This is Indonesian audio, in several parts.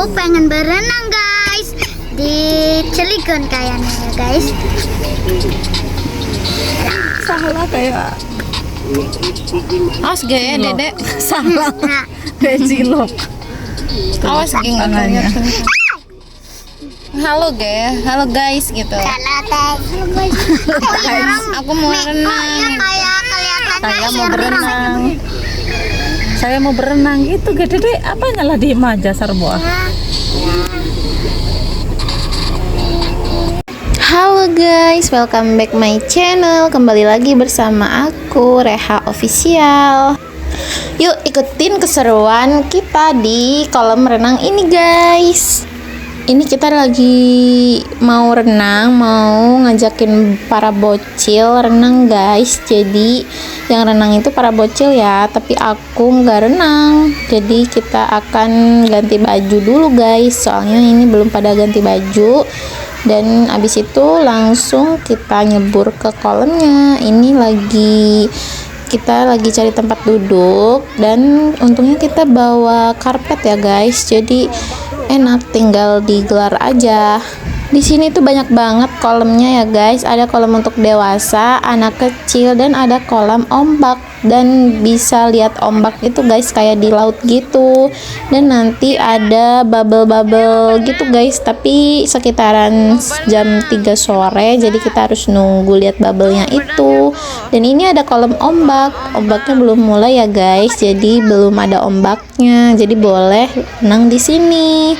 aku pengen berenang guys di Cilegon kayaknya ya guys. Salah kayak awas gaya dedek salah Nah, kayak cilok. Awas geng tangannya. Halo guys gitu. Aku mau renang. Saya mau berenang gitu gede deh. Apa nyala di aja Sarboa. Halo guys, welcome back my channel. Kembali lagi bersama aku Reha Official. Yuk ikutin keseruan kita di kolam renang ini guys. Ini kita lagi mau renang, mau ngajakin para bocil renang guys. Jadi yang renang itu para bocil ya, tapi aku nggak renang. Jadi kita akan ganti baju dulu guys, soalnya ini belum pada ganti baju. Dan abis itu langsung kita nyebur ke kolamnya. Ini kita lagi cari tempat duduk, dan untungnya kita bawa karpet ya guys, jadi enak tinggal digelar aja. Di sini tuh banyak banget kolamnya ya guys. Ada kolam untuk dewasa, anak kecil, dan ada kolam ombak. Dan bisa lihat ombak itu guys kayak di laut gitu. Dan nanti ada bubble-bubble gitu guys, tapi sekitaran jam 3 sore, jadi kita harus nunggu lihat bubble-nya itu. Dan ini ada kolam ombak. Ombaknya belum mulai ya guys, jadi belum ada ombaknya. Jadi boleh renang di sini.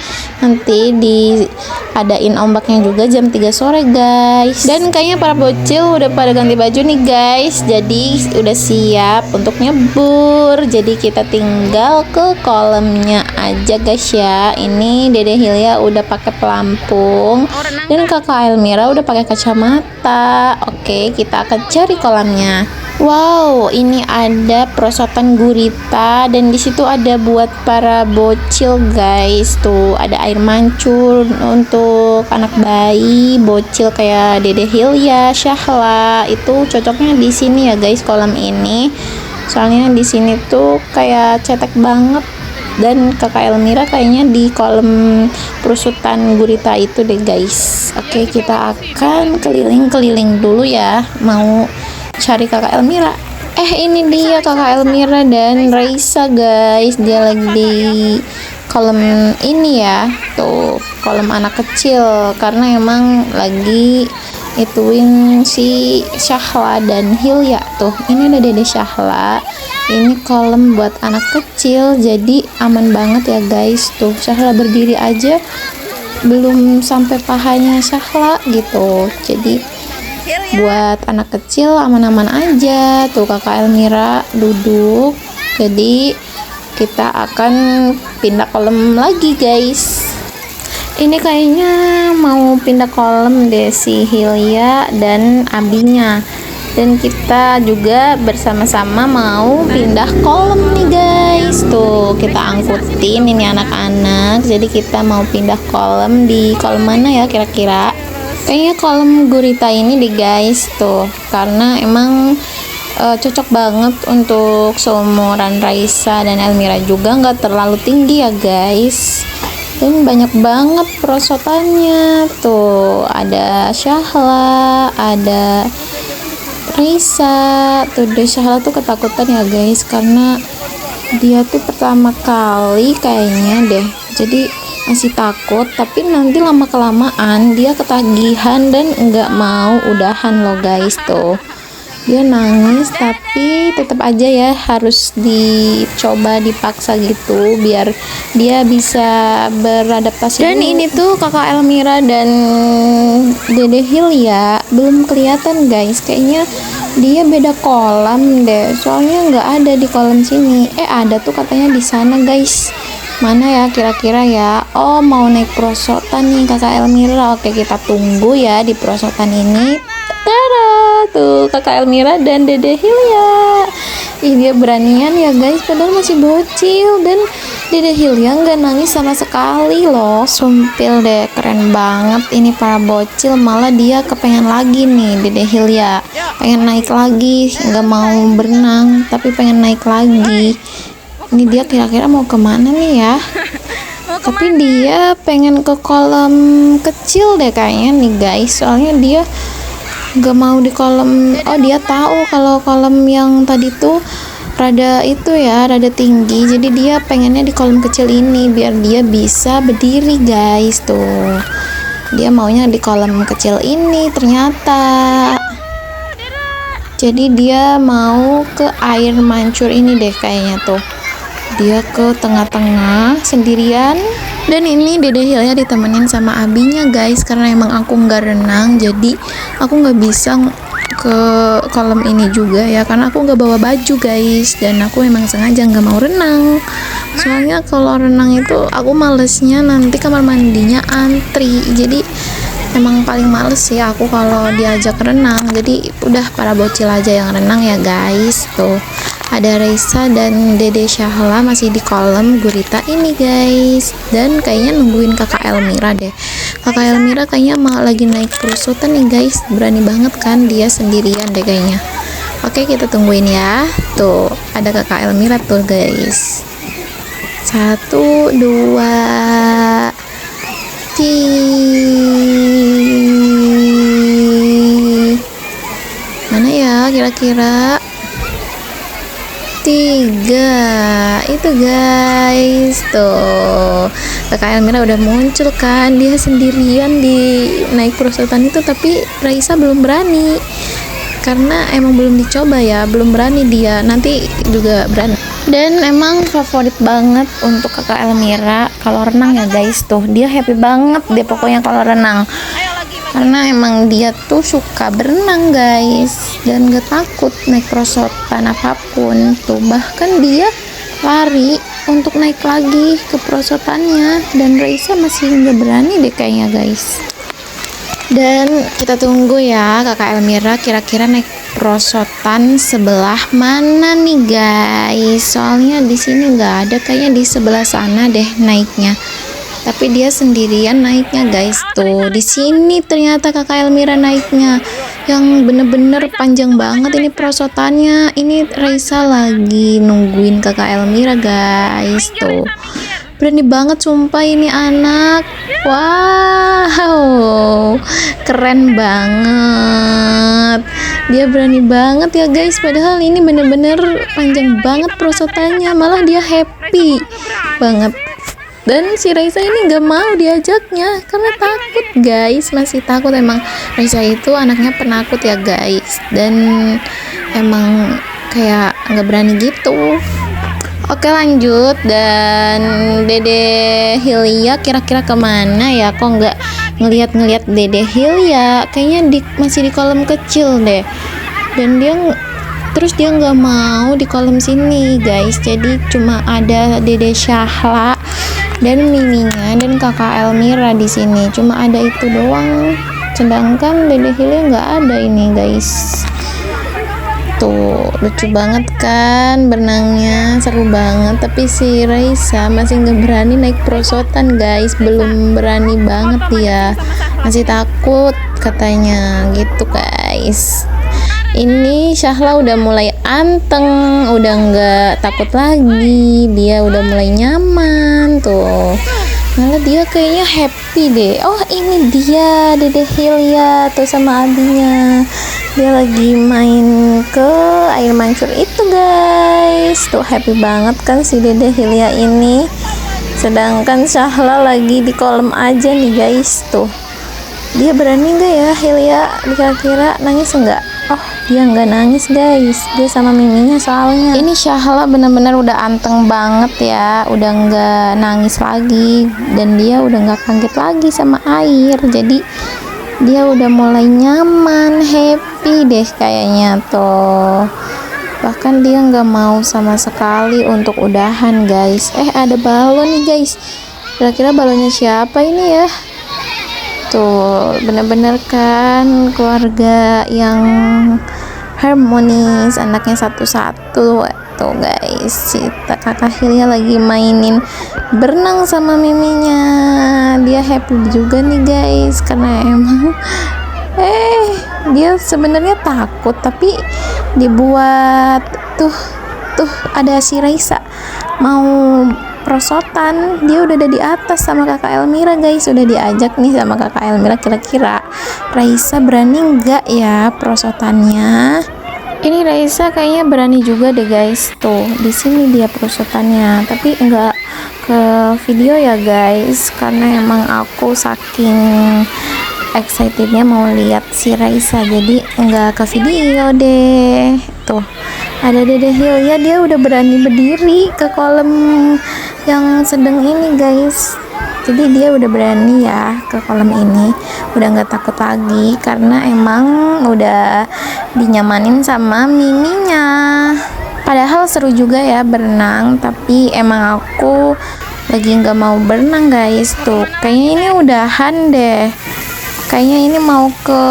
Nanti diadain ombaknya juga jam 3 sore guys. Dan kayaknya para bocil udah pada ganti baju nih guys, jadi udah siap untuk nyebur. Jadi kita tinggal ke kolamnya aja guys ya. Ini Dede Hilya udah pakai pelampung dan kakak Elmira udah pakai kacamata. Oke, kita akan cari kolamnya. Wow, ini ada perosotan gurita, dan di situ ada buat para bocil guys. Tuh ada air mancur untuk anak bayi, bocil kayak Dede Hilya, Syahla. Itu cocoknya di sini ya guys, kolam ini. Soalnya di sini tuh kayak cetek banget. Dan kakak Elmira kayaknya di kolam perosotan gurita itu deh guys. Oke, kita akan keliling-keliling dulu ya, mau cari kakak Elmira. Ini dia kakak Elmira dan Raisa guys. Dia lagi di kolam ini ya, tuh kolam anak kecil, karena emang lagi ituin si Syahla dan Hilya. Tuh ini ada Dede Syahla. Ini kolam buat anak kecil, jadi aman banget ya guys. Tuh Syahla berdiri aja belum sampai pahanya Syahla gitu, jadi buat anak kecil aman-aman aja. Tuh kakak Elmira duduk. Jadi kita akan pindah kolam lagi guys. Ini kayaknya mau pindah kolam deh si Hilya dan abinya. Dan kita juga bersama-sama mau pindah kolam nih guys. Tuh kita angkutin ini anak-anak. Jadi kita mau pindah kolam. Di kolam mana ya kira-kira? Kayaknya kolam gurita ini deh guys. Tuh karena emang cocok banget untuk seumuran Raisa dan Elmira juga, nggak terlalu tinggi ya guys. Dan banyak banget perosotannya. Tuh ada Syahla, ada Raisa. Tuh deh Syahla tuh ketakutan ya guys, karena dia tuh pertama kali kayaknya deh, jadi masih takut. Tapi nanti lama kelamaan dia ketagihan dan nggak mau udahan loh guys. Tuh dia nangis, tapi tetap aja ya harus dicoba, dipaksa gitu biar dia bisa beradaptasi. Dan ini tuh kakak Elmira dan Dede Hilya belum kelihatan guys, kayaknya dia beda kolam deh, soalnya nggak ada di kolam sini. Ada tuh katanya di sana guys. Mana ya kira-kira ya? Oh, mau naik perosotan nih kakak Elmira. Oke, kita tunggu ya di perosotan ini. Tada, tuh kakak Elmira dan Dede Hilya. Dia beranian ya guys, padahal masih bocil. Dan Dede Hilya nggak nangis sama sekali loh. Sumpil deh, keren banget ini para bocil. Malah dia kepengen lagi nih Dede Hilya, pengen naik lagi. Nggak mau berenang tapi pengen naik lagi. Ini dia kira-kira mau kemana nih ya? Tapi dia pengen ke kolam kecil deh kayaknya nih guys. Soalnya dia gak mau di kolam. Oh, dia tahu kalau kolam yang tadi tuh rada tinggi. Jadi dia pengennya di kolam kecil ini biar dia bisa berdiri guys. Tuh, dia maunya di kolam kecil ini ternyata. Jadi dia mau ke air mancur ini deh kayaknya tuh. Dia ke tengah-tengah sendirian. Dan ini Dede Hilya ditemenin sama abinya guys, karena emang aku nggak renang, jadi aku nggak bisa ke kolam ini juga ya, karena aku nggak bawa baju guys, dan aku emang sengaja nggak mau renang. Soalnya kalau renang itu aku malesnya nanti kamar mandinya antri, jadi emang paling males sih aku kalau diajak renang. Jadi udah para bocil aja yang renang ya guys. Tuh ada Raisa dan Dede Syahla masih di kolam gurita ini guys, dan kayaknya nungguin kakak Elmira deh. Kakak Elmira kayaknya lagi naik perusutan nih guys, berani banget kan dia sendirian deh kayaknya. Oke, kita tungguin ya. Tuh ada kakak Elmira tuh guys. 1, 2, 3. Mana ya kira-kira? 3 itu guys. Tuh kakak Elmira udah muncul kan, dia sendirian di naik perosotan itu, tapi Raisa belum berani karena emang belum dicoba ya, belum berani dia, nanti juga berani. Dan emang favorit banget untuk kakak Elmira kalau renang ya guys. Tuh dia happy banget deh pokoknya kalau renang, karena emang dia tuh suka berenang guys, dan gak takut naik perosotan apapun. Tuh bahkan dia lari untuk naik lagi ke perosotannya, dan Raisa masih gak berani deh kayaknya guys. Dan kita tunggu ya kakak Elmira kira-kira naik perosotan sebelah mana nih guys, soalnya di sini nggak ada, kayaknya di sebelah sana deh naiknya. Tapi dia sendirian naiknya guys. Tuh di sini ternyata kakak Elmira naiknya, yang bener-bener panjang banget ini perosotannya. Ini Raisa lagi nungguin kakak Elmira guys. Tuh berani banget sumpah ini anak. Wow, keren banget. Dia berani banget ya guys, padahal ini bener-bener panjang banget perosotannya, malah dia happy banget. Dan si Raisa ini gak mau diajaknya karena takut guys, masih takut. Emang Raisa itu anaknya penakut ya guys, dan emang kayak gak berani gitu. Oke lanjut, dan Dede Hilya kira-kira kemana ya? Kok nggak ngeliat Dede Hilya? Kayaknya masih di kolam kecil deh. Dan dia nggak mau di kolam sini guys. Jadi cuma ada Dede Syahla dan miminya dan kakak Elmira di sini. Cuma ada itu doang. Sedangkan Dede Hilya nggak ada ini guys. Tuh lucu banget kan berenangnya, seru banget. Tapi si Raisa masih nggak berani naik perosotan guys, belum berani banget dia, masih takut katanya gitu guys. Ini Syahla udah mulai anteng, udah nggak takut lagi, dia udah mulai nyaman tuh. Malah dia kayaknya happy deh. Oh ini dia Dede Hilya tuh sama abinya, dia lagi main ke air mancur itu guys. Tuh happy banget kan si Dede Hilya ini. Sedangkan Syahla lagi di kolam aja nih guys. Tuh dia berani nggak ya Hilya kira-kira nangis nggak? Oh dia nggak nangis guys, dia sama miminya soalnya. Ini Syahla bener-bener udah anteng banget ya, udah nggak nangis lagi, dan dia udah nggak kaget lagi sama air. Jadi dia udah mulai nyaman, happy deh kayaknya tuh. Bahkan dia nggak mau sama sekali untuk udahan guys. Ada balon nih guys, kira-kira balonnya siapa ini ya? Tuh bener-bener kan keluarga yang harmonis, anaknya satu-satu. Tuh guys, si kakak Hilya lagi mainin berenang sama miminya. Dia happy juga nih guys, karena emang dia sebenarnya takut, tapi dibuat tuh ada si Raisa mau prosotan. Dia udah ada di atas sama kakak Elmira guys, udah diajak nih sama kakak Elmira. Kira-kira Raisa berani nggak ya prosotannya? Ini Raisa kayaknya berani juga deh guys. Tuh di sini dia prosotannya, tapi nggak ke video ya guys, karena emang aku saking excitednya mau lihat si Raisa, jadi nggak ke video deh. Tuh ada Dede Hilya, dia udah berani berdiri ke kolam yang sedang ini guys. Jadi dia udah berani ya ke kolam ini, udah nggak takut lagi karena emang udah dinyamanin sama miminya. Padahal seru juga ya berenang, tapi emang aku lagi nggak mau berenang guys. Tuh kayaknya ini udahan deh, kayaknya ini mau ke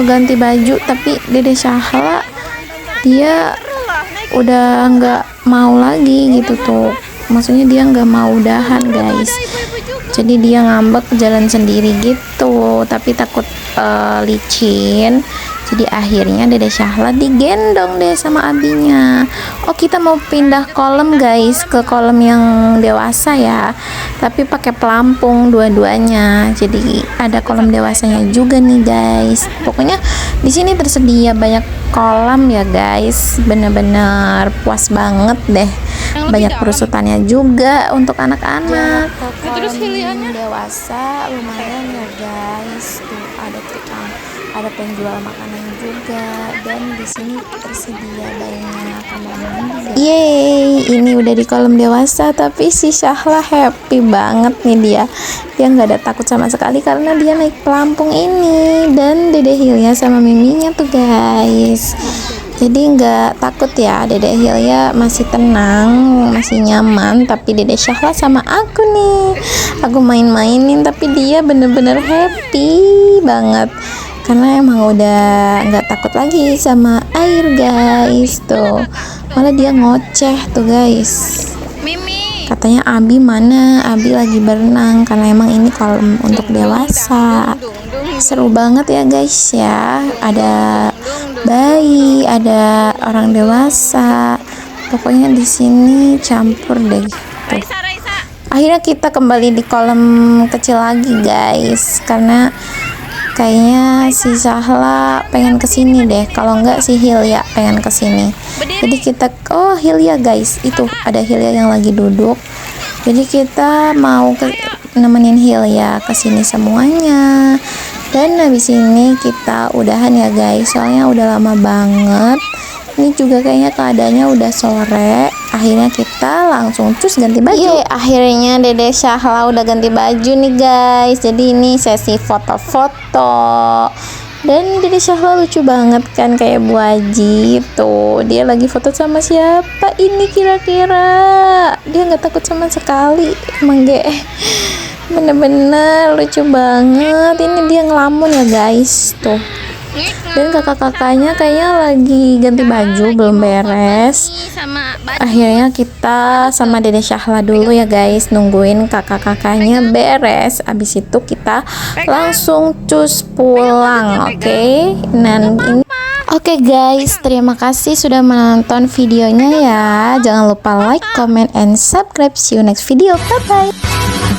ganti baju, tapi Dede Syahla dia udah nggak mau lagi gitu tuh, maksudnya dia nggak mau udahan guys, jadi dia ngambek jalan sendiri gitu, tapi takut licin. Jadi akhirnya Dede Syahla digendong deh sama abinya. Oh kita mau pindah kolam guys, ke kolam yang dewasa ya, tapi pakai pelampung dua-duanya. Jadi ada kolam dewasanya juga nih guys. Pokoknya di sini tersedia banyak kolam ya guys, bener-bener puas banget deh. Banyak perusutannya juga untuk anak-anak. Terus pilihannya dewasa lumayan ya guys. Tuh ada penjual makanan juga, dan di sini tersedia banyak kamar mandi. Yeay, ini udah di kolam dewasa, tapi si Syahla happy banget nih dia. Dia nggak ada takut sama sekali karena dia naik pelampung ini, dan Dede Hilya sama miminya tuh guys. Jadi nggak takut ya, Dede Hilya masih tenang, masih nyaman, tapi Dede Syahla sama aku nih, aku main-mainin, tapi dia bener-bener happy banget karena emang udah nggak takut lagi sama air guys. Tuh malah dia ngoceh tuh guys, katanya Abi mana, Abi lagi berenang karena emang ini kolam untuk dewasa. Seru banget ya guys ya, ada bayi, ada orang dewasa, pokoknya di sini campur deh gitu. Akhirnya kita kembali di kolam kecil lagi guys, karena kayaknya si Syahla pengen kesini deh, kalau enggak si Hilya pengen kesini. Jadi kita, oh Hilya guys, itu ada Hilya yang lagi duduk. Jadi kita mau nemenin Hilya kesini semuanya. Dan habis ini kita udahan ya guys, soalnya udah lama banget. Ini juga kayaknya keadaannya udah sore. Akhirnya kita langsung cus ganti baju. Akhirnya Dede Syahla udah ganti baju nih guys. Jadi ini sesi foto-foto. Dan Dede Syahla lucu banget kan, kayak Bu Haji. Tuh dia lagi foto sama siapa ini kira-kira? Dia nggak takut sama sekali. Emang bener-bener lucu banget. Ini dia ngelamun ya guys. Tuh. Dan kakak-kakaknya kayaknya lagi ganti baju, belum beres. Akhirnya kita sama Dede Syahla dulu ya guys, nungguin kakak-kakaknya beres. Abis itu kita langsung cus pulang, oke? Oke guys, terima kasih sudah menonton videonya ya. Jangan lupa like, comment, and subscribe. See you next video. Bye bye.